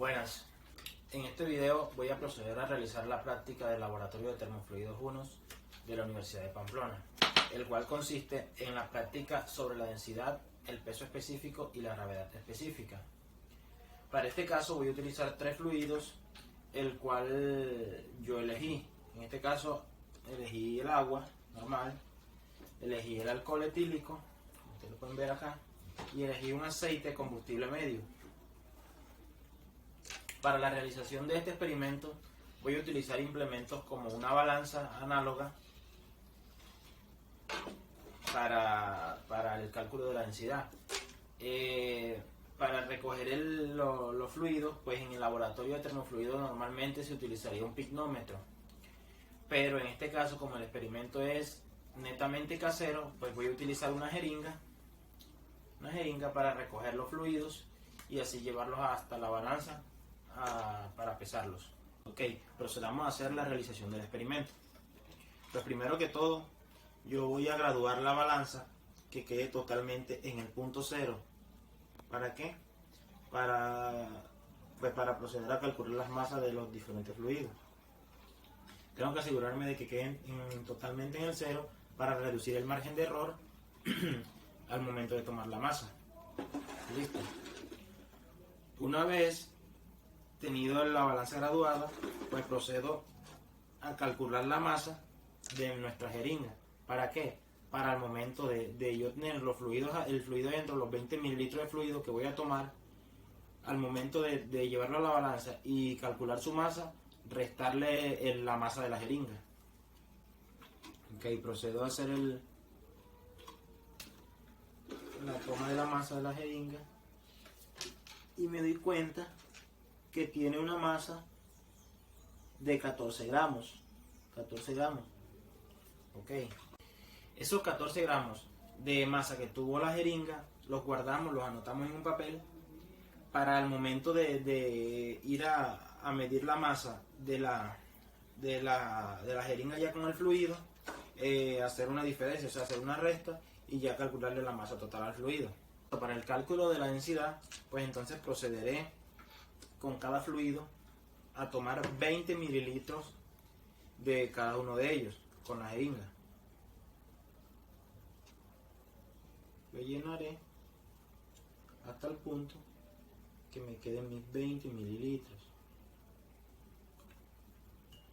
Buenas, en este video voy a proceder a realizar la práctica del Laboratorio de Termofluidos 1 de la Universidad de Pamplona, el cual consiste en la práctica sobre la densidad, el peso específico y la gravedad específica. Para este caso voy a utilizar tres fluidos, el cual yo elegí. En este caso elegí el agua normal, elegí el alcohol etílico, como ustedes lo pueden ver acá, y elegí un aceite de combustible medio. Para la realización de este experimento voy a utilizar implementos como una balanza análoga para el cálculo de la densidad. Para recoger los fluidos, pues en el laboratorio de termofluidos normalmente se utilizaría un pignómetro, pero en este caso, como el experimento es netamente casero, pues voy a utilizar una jeringa para recoger los fluidos y así llevarlos hasta la balanza para pesarlos. Ok, procedamos a hacer la realización del experimento. Pues primero que todo, yo voy a graduar la balanza que quede totalmente en el punto cero. ¿Para qué? Para proceder a calcular las masas de los diferentes fluidos. Tengo que asegurarme de que queden totalmente en el cero para reducir el margen de error al momento de tomar la masa. Listo. Una vez tenido la balanza graduada, pues procedo a calcular la masa de nuestra jeringa. ¿Para qué? Para el momento de yo tener los fluidos, el fluido dentro, los 20 mililitros de fluido que voy a tomar, al momento de llevarlo a la balanza y calcular su masa, restarle la masa de la jeringa. Ok, procedo a hacer la toma de la masa de la jeringa y me doy cuenta que tiene una masa de 14 gramos. 14 gramos. Ok. Esos 14 gramos de masa que tuvo la jeringa, los guardamos, los anotamos en un papel para el momento de ir a medir la masa de la jeringa ya con el fluido, hacer una diferencia, o sea, hacer una resta y ya calcularle la masa total al fluido. Para el cálculo de la densidad, pues entonces procederé con cada fluido a tomar 20 mililitros de cada uno de ellos con la jeringa. Lo llenaré hasta el punto que me queden mis 20 mililitros.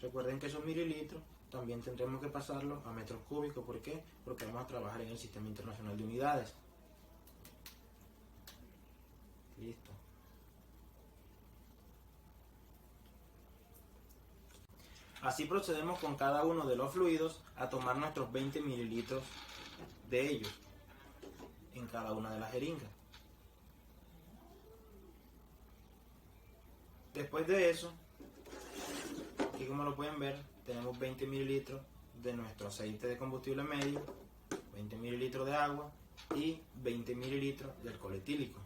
Recuerden que esos mililitros también tendremos que pasarlos a metros cúbicos. ¿Por qué? Porque vamos a trabajar en el Sistema Internacional de Unidades. Listo. Así procedemos con cada uno de los fluidos a tomar nuestros 20 mililitros de ellos en cada una de las jeringas. Después de eso, aquí como lo pueden ver, tenemos 20 mililitros de nuestro aceite de combustible medio, 20 mililitros de agua y 20 mililitros de alcohol etílico.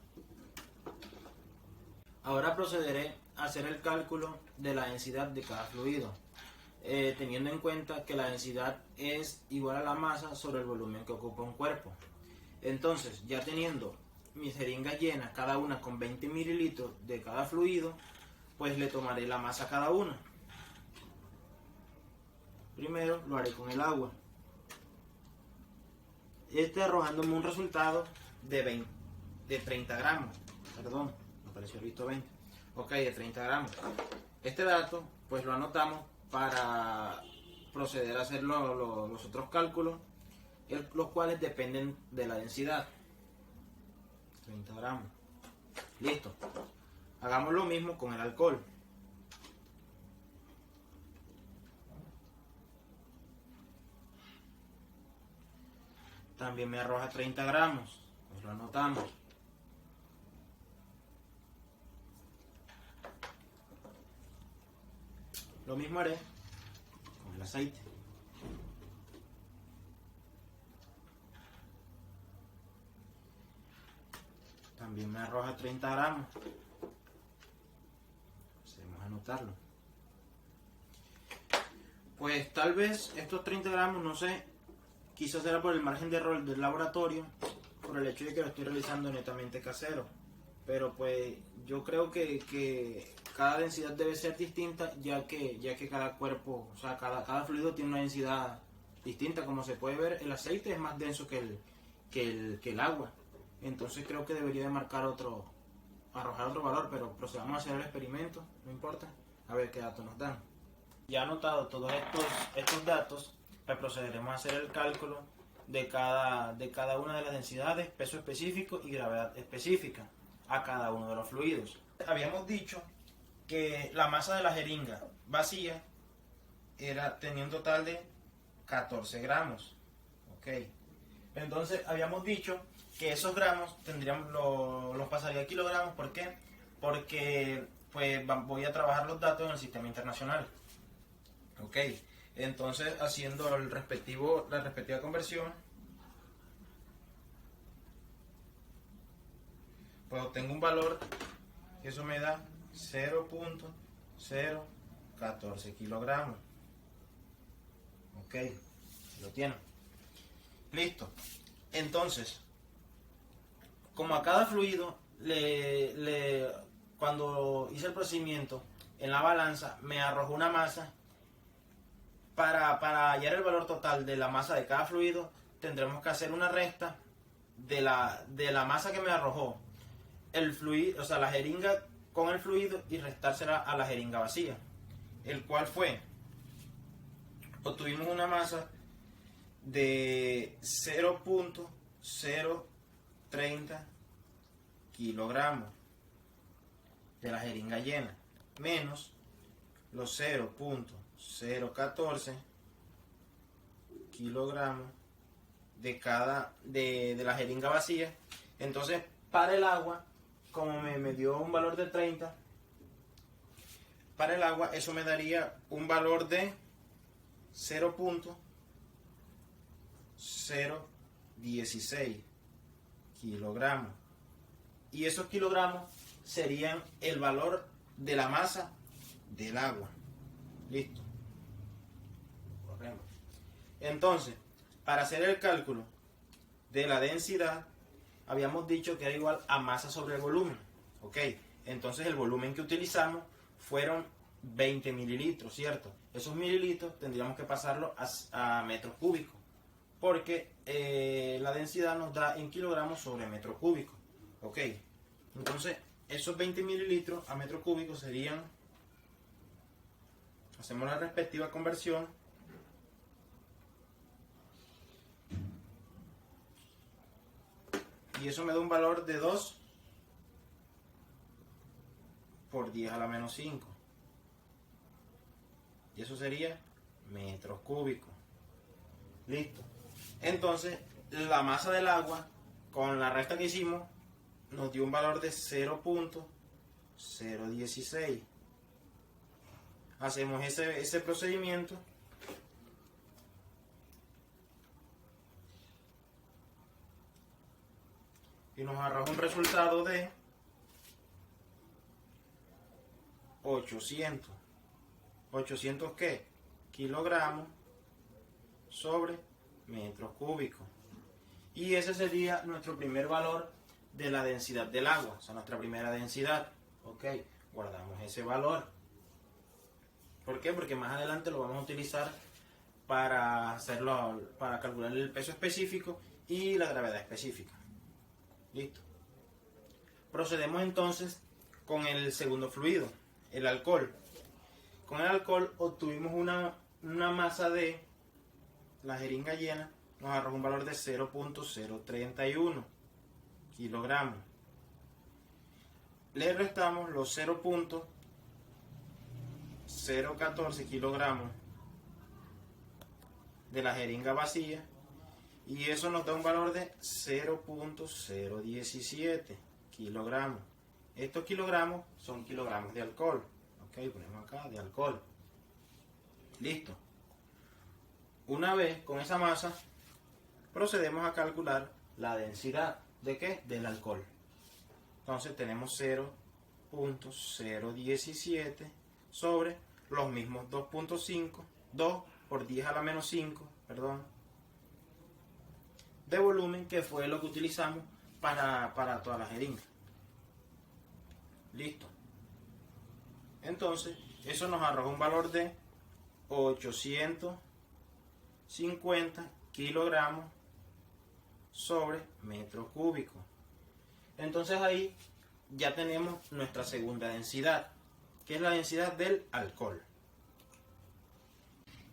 Ahora procederé a hacer el cálculo de la densidad de cada fluido, teniendo en cuenta que la densidad es igual a la masa sobre el volumen que ocupa un cuerpo. Entonces, ya teniendo mis jeringas llenas, cada una con 20 mililitros de cada fluido, pues le tomaré la masa a cada una. Primero lo haré con el agua. Arrojándome un resultado de 30 gramos. Perdón, me pareció visto 20. Ok, de 30 gramos. Este dato, pues lo anotamos para proceder a hacer los otros cálculos, los cuales dependen de la densidad. 30 gramos. Listo. Hagamos lo mismo con el alcohol. También me arroja 30 gramos. Pues lo anotamos. Lo mismo haré con el aceite. También me arroja 30 gramos. Vamos a anotarlo. Pues tal vez estos 30 gramos, no sé, quizás será por el margen de error del laboratorio, por el hecho de que lo estoy realizando netamente casero. pero pues yo creo que cada densidad debe ser distinta, ya que cada cuerpo, o sea, cada fluido tiene una densidad distinta. Como se puede ver, el aceite es más denso que el agua. Entonces creo que debería de arrojar otro valor, pero procedamos a hacer el experimento, no importa, a ver qué datos nos dan. Ya anotado todos estos datos, pues procederemos a hacer el cálculo de cada una de las densidades, peso específico y gravedad específica a cada uno de los fluidos. Habíamos dicho que la masa de la jeringa vacía tenía un total de 14 gramos. Ok. Entonces habíamos dicho que esos gramos los pasaría a kilogramos. ¿Por qué? Porque pues voy a trabajar los datos en el sistema internacional. Ok. Entonces, haciendo la respectiva conversión, pues obtengo un valor que eso me da 0.014 kilogramos. Ok, lo tiene. Listo. Entonces, como a cada fluido, cuando hice el procedimiento en la balanza, me arrojó una masa. Para hallar el valor total de la masa de cada fluido, tendremos que hacer una resta de la masa que me arrojó el fluido, o sea, la jeringa con el fluido, y restársela a la jeringa vacía, el cual obtuvimos una masa de 0.030 kilogramos de la jeringa llena, menos los 0.014 kilogramos de la jeringa vacía. Entonces, para el agua, como me dio un valor de 30, para el agua eso me daría un valor de 0.016 kilogramos. Y esos kilogramos serían el valor de la masa del agua. Listo. Entonces, para hacer el cálculo de la densidad, habíamos dicho que era igual a masa sobre el volumen. Ok, entonces el volumen que utilizamos fueron 20 mililitros, ¿cierto? Esos mililitros tendríamos que pasarlo a metros cúbicos, porque la densidad nos da en kilogramos sobre metro cúbico. Ok, entonces esos 20 mililitros a metro cúbico serían, hacemos la respectiva conversión, y eso me da un valor de 2 por 10 a la menos 5. Y eso sería metros cúbicos. Listo. Entonces, la masa del agua, con la resta que hicimos, nos dio un valor de 0.016. Hacemos ese procedimiento. Y nos arroja un resultado de 800. ¿800 qué? Kilogramos sobre metros cúbicos. Y ese sería nuestro primer valor de la densidad del agua, o sea, nuestra primera densidad. Ok, guardamos ese valor. ¿Por qué? Porque más adelante lo vamos a utilizar para calcular el peso específico y la gravedad específica. Listo. Procedemos entonces con el segundo fluido, el alcohol. Con el alcohol obtuvimos una masa de la jeringa llena, nos arroja un valor de 0.031 kilogramos. Le restamos los 0.014 kilogramos de la jeringa vacía, y eso nos da un valor de 0.017 kilogramos. Estos kilogramos son kilogramos de alcohol. Ok, ponemos acá de alcohol. Listo. Una vez con esa masa, procedemos a calcular la densidad ¿de qué? Del alcohol. Entonces tenemos 0.017 sobre los mismos 2.5, 2 por 10 a la menos 5, perdón, de volumen, que fue lo que utilizamos para toda la jeringa. Listo. Entonces, eso nos arroja un valor de 850 kilogramos sobre metro cúbico. Entonces ahí ya tenemos nuestra segunda densidad, que es la densidad del alcohol.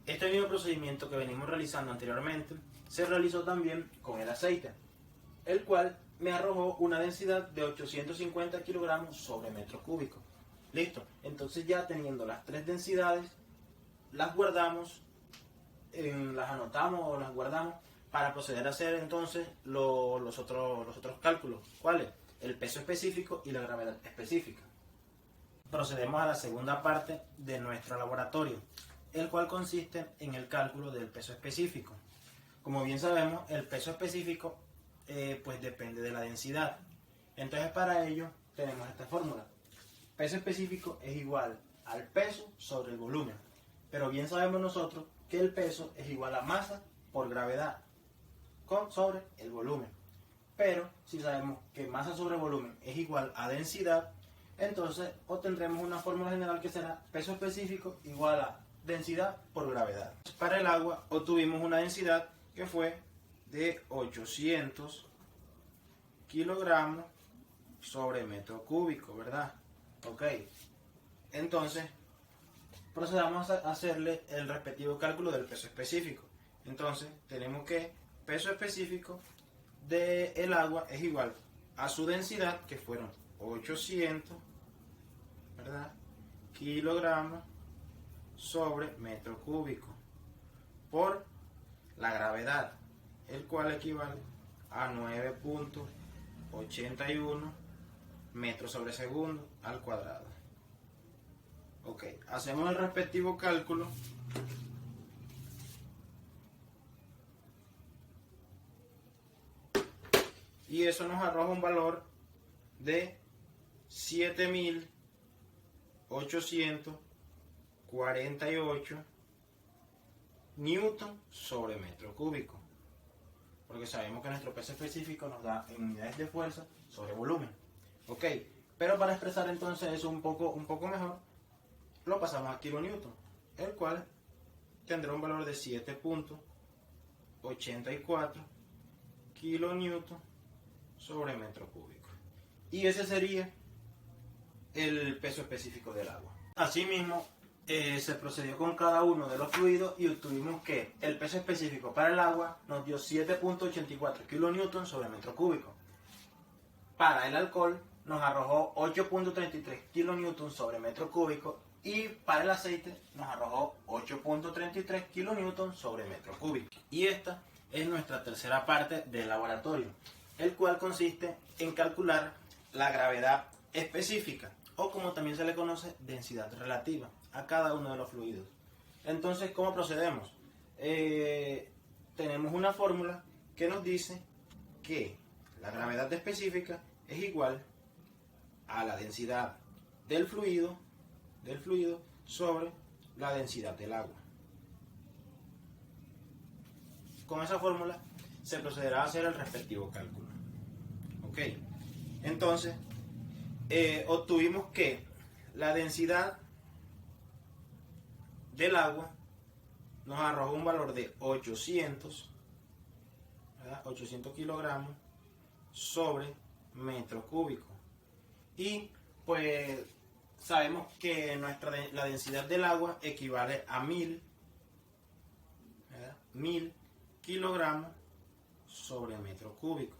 Este mismo procedimiento que venimos realizando anteriormente se realizó también con el aceite, el cual me arrojó una densidad de 850 kilogramos sobre metro cúbico. Listo, entonces ya teniendo las tres densidades, las guardamos, las anotamos o las guardamos para proceder a hacer entonces los otros cálculos. ¿Cuáles? El peso específico y la gravedad específica. Procedemos a la segunda parte de nuestro laboratorio, el cual consiste en el cálculo del peso específico. Como bien sabemos, el peso específico pues depende de la densidad. Entonces para ello tenemos esta fórmula. Peso específico es igual al peso sobre el volumen. Pero bien sabemos nosotros que el peso es igual a masa por gravedad sobre el volumen. Pero si sabemos que masa sobre volumen es igual a densidad, entonces obtendremos una fórmula general que será peso específico igual a densidad por gravedad. Para el agua obtuvimos una densidad que fue de 800 kilogramos sobre metro cúbico, ¿verdad? Ok, entonces procedamos a hacerle el respectivo cálculo del peso específico. Entonces tenemos que peso específico del agua es igual a su densidad, que fueron 800, ¿verdad?, kilogramos sobre metro cúbico, por la gravedad, el cual equivale a 9.81 metros sobre segundo al cuadrado. Ok, hacemos el respectivo cálculo. Y eso nos arroja un valor de 7.848 newton sobre metro cúbico. Porque sabemos que nuestro peso específico nos da en unidades de fuerza sobre volumen. Ok, pero para expresar entonces eso un poco mejor, lo pasamos a kilonewton, el cual tendrá un valor de 7.84 kilonewton sobre metro cúbico. Y ese sería el peso específico del agua. Asimismo, se procedió con cada uno de los fluidos y obtuvimos que el peso específico para el agua nos dio 7.84 kilonewton sobre metro cúbico. Para el alcohol nos arrojó 8.33 kilonewton sobre metro cúbico y para el aceite nos arrojó 8.33 kilonewton sobre metro cúbico. Y esta es nuestra tercera parte del laboratorio, el cual consiste en calcular la gravedad específica, o como también se le conoce, densidad relativa, a cada uno de los fluidos. Entonces, ¿cómo procedemos? Tenemos una fórmula que nos dice que la gravedad específica es igual a la densidad del fluido sobre la densidad del agua. Con esa fórmula se procederá a hacer el respectivo cálculo. Ok, entonces obtuvimos que la densidad del agua nos arrojó un valor de 800 kilogramos sobre metro cúbico. Y pues sabemos que la densidad del agua equivale a 1000 kilogramos sobre metro cúbico.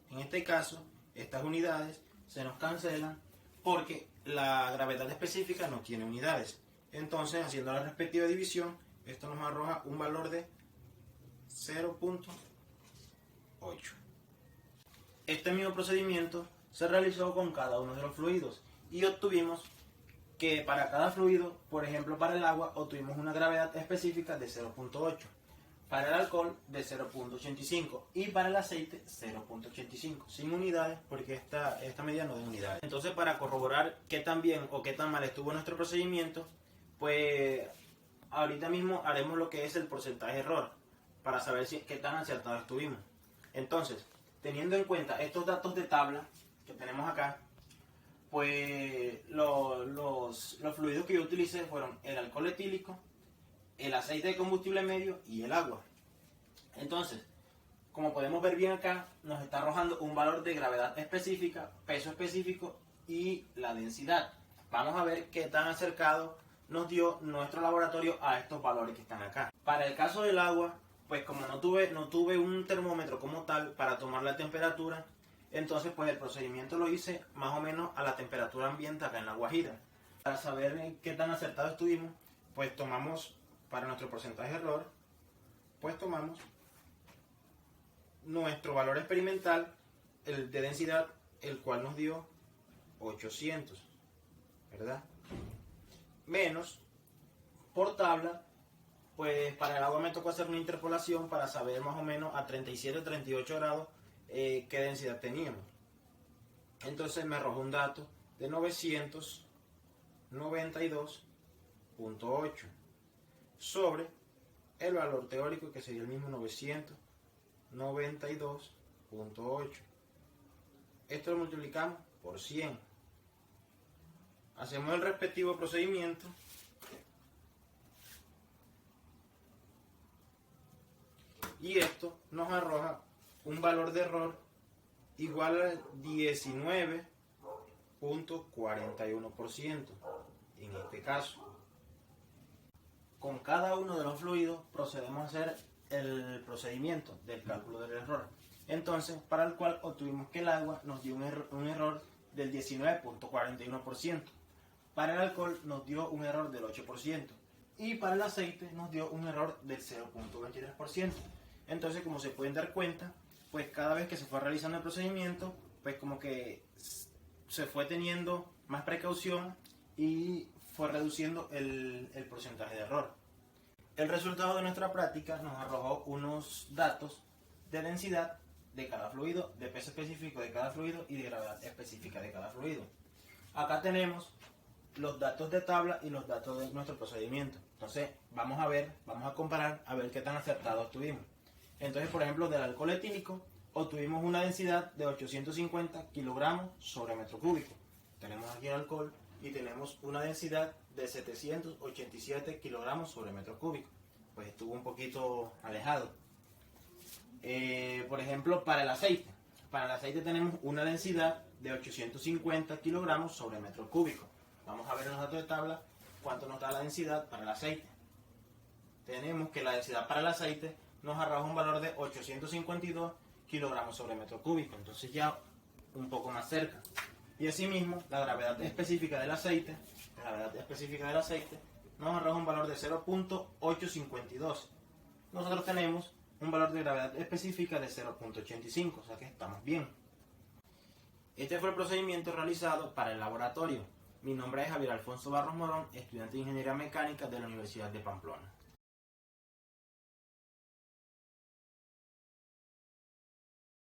En este caso, estas unidades se nos cancelan porque la gravedad específica no tiene unidades. Entonces, haciendo la respectiva división, esto nos arroja un valor de 0.8. Este mismo procedimiento se realizó con cada uno de los fluidos y obtuvimos que para cada fluido, por ejemplo para el agua, obtuvimos una gravedad específica de 0.8, para el alcohol de 0.85 y para el aceite 0.85, sin unidades porque esta medida no da unidades. Entonces, para corroborar qué tan bien o qué tan mal estuvo nuestro procedimiento, pues ahorita mismo haremos lo que es el porcentaje de error para saber qué tan acertados estuvimos. Entonces, teniendo en cuenta estos datos de tabla que tenemos acá, pues los fluidos que yo utilicé fueron el alcohol etílico, el aceite de combustible medio y el agua. Entonces, como podemos ver bien acá, nos está arrojando un valor de gravedad específica, peso específico y la densidad. Vamos a ver qué tan acercado nos dio nuestro laboratorio a estos valores que están acá. Para el caso del agua, pues como no tuve un termómetro como tal para tomar la temperatura, entonces pues el procedimiento lo hice más o menos a la temperatura ambiente acá en La Guajira. Para saber qué tan acertado estuvimos, pues tomamos, para nuestro porcentaje de error, pues tomamos nuestro valor experimental, el de densidad, el cual nos dio 800, ¿verdad? Menos, por tabla, pues para el agua me tocó hacer una interpolación para saber más o menos a 37 o 38 grados qué densidad teníamos. Entonces me arrojó un dato de 992.8 sobre el valor teórico que sería el mismo 992.8. Esto lo multiplicamos por 100. Hacemos el respectivo procedimiento y esto nos arroja un valor de error igual a 19.41% en este caso. Con cada uno de los fluidos procedemos a hacer el procedimiento del cálculo del error. Entonces, para el cual obtuvimos que el agua nos dio un error del 19.41%. Para el alcohol nos dio un error del 8%. Y para el aceite nos dio un error del 0.23%. Entonces, como se pueden dar cuenta, pues cada vez que se fue realizando el procedimiento, pues como que se fue teniendo más precaución y fue reduciendo el porcentaje de error. El resultado de nuestra práctica nos arrojó unos datos de densidad de cada fluido, de peso específico de cada fluido y de gravedad específica de cada fluido. Acá tenemos los datos de tabla y los datos de nuestro procedimiento. Entonces vamos a comparar a ver qué tan acertados tuvimos. Entonces, por ejemplo, del alcohol etílico obtuvimos una densidad de 850 kilogramos sobre metro cúbico. Tenemos aquí el alcohol y tenemos una densidad de 787 kilogramos sobre metro cúbico. Pues estuvo un poquito alejado. Por ejemplo, para el aceite tenemos una densidad de 850 kilogramos sobre metro cúbico. Vamos a ver en los datos de tabla cuánto nos da la densidad para el aceite. Tenemos que la densidad para el aceite nos arroja un valor de 852 kilogramos sobre metro cúbico, entonces ya un poco más cerca. Y asimismo, la gravedad específica del aceite nos arroja un valor de 0.852. Nosotros tenemos un valor de gravedad específica de 0.85, o sea que estamos bien. Este fue el procedimiento realizado para el laboratorio. Mi nombre es Javier Alfonso Barros Morón, estudiante de Ingeniería Mecánica de la Universidad de Pamplona.